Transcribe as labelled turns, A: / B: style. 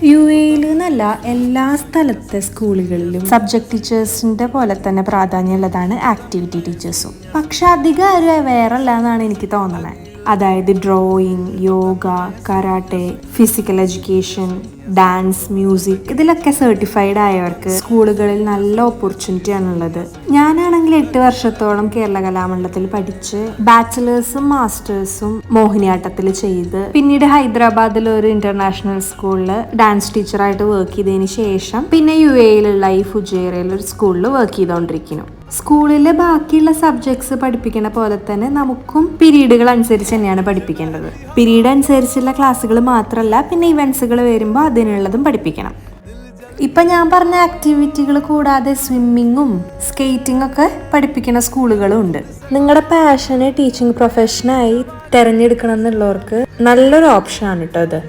A: UAE എന്നല്ല എല്ലാ സ്ഥലത്തെ സ്കൂളുകളിലും സബ്ജക്ട് ടീച്ചേഴ്സിന്റെ പോലെ തന്നെ പ്രാധാന്യമുള്ളതാണ് ആക്ടിവിറ്റി ടീച്ചേഴ്സും. പക്ഷെ അധികം ആരും അവെയറല്ല എന്നാണ് എനിക്ക് തോന്നുന്നത്. അതായത് drawing, yoga, karate, physical education, dance, music ഇതിലൊക്കെ സർട്ടിഫൈഡ് ആയവർക്ക് സ്കൂളുകളിൽ നല്ല ഓപ്പർച്യൂണിറ്റി ആണുള്ളത്. ഞാനാണെങ്കിൽ 8 വർഷത്തോളം കേരള കലാമണ്ഡലത്തിൽ പഠിച്ച് ബാച്ചിലേഴ്സും മാസ്റ്റേഴ്സും മോഹിനിയാട്ടത്തിൽ ചെയ്ത് പിന്നീട് ഹൈദരാബാദിൽ ഒരു ഇന്റർനാഷണൽ സ്കൂളിൽ ഡാൻസ് ടീച്ചറായിട്ട് വർക്ക് ചെയ്തതിന് ശേഷം പിന്നെ UAEയിലുള്ള ഈ ഫുജൈറയിൽ ഒരു സ്കൂളിൽ വർക്ക് ചെയ്തുകൊണ്ടിരിക്കുന്നു. സ്കൂളിലെ ബാക്കിയുള്ള സബ്ജക്ട്സ് പഠിപ്പിക്കുന്ന പോലെ തന്നെ നമുക്കും പീരീഡുകൾ അനുസരിച്ച് തന്നെയാണ് പഠിപ്പിക്കേണ്ടത്. പീരീഡ് അനുസരിച്ചുള്ള ക്ലാസ്സുകൾ മാത്രമല്ല, പിന്നെ ഇവൻസുകൾ വരുമ്പോൾ അതിനുള്ളതും പഠിപ്പിക്കണം. ഇപ്പം ഞാൻ പറഞ്ഞ ആക്ടിവിറ്റികൾ കൂടാതെ സ്വിമ്മിങ്ങും സ്കേറ്റിംഗ് ഒക്കെ പഠിപ്പിക്കുന്ന സ്കൂളുകളും ഉണ്ട്. നിങ്ങളുടെ പാഷനെ ടീച്ചിങ് പ്രൊഫഷനായി തിരഞ്ഞെടുക്കണം എന്നുള്ളവർക്ക് നല്ലൊരു ഓപ്ഷനാണ് കേട്ടോ ഇത്.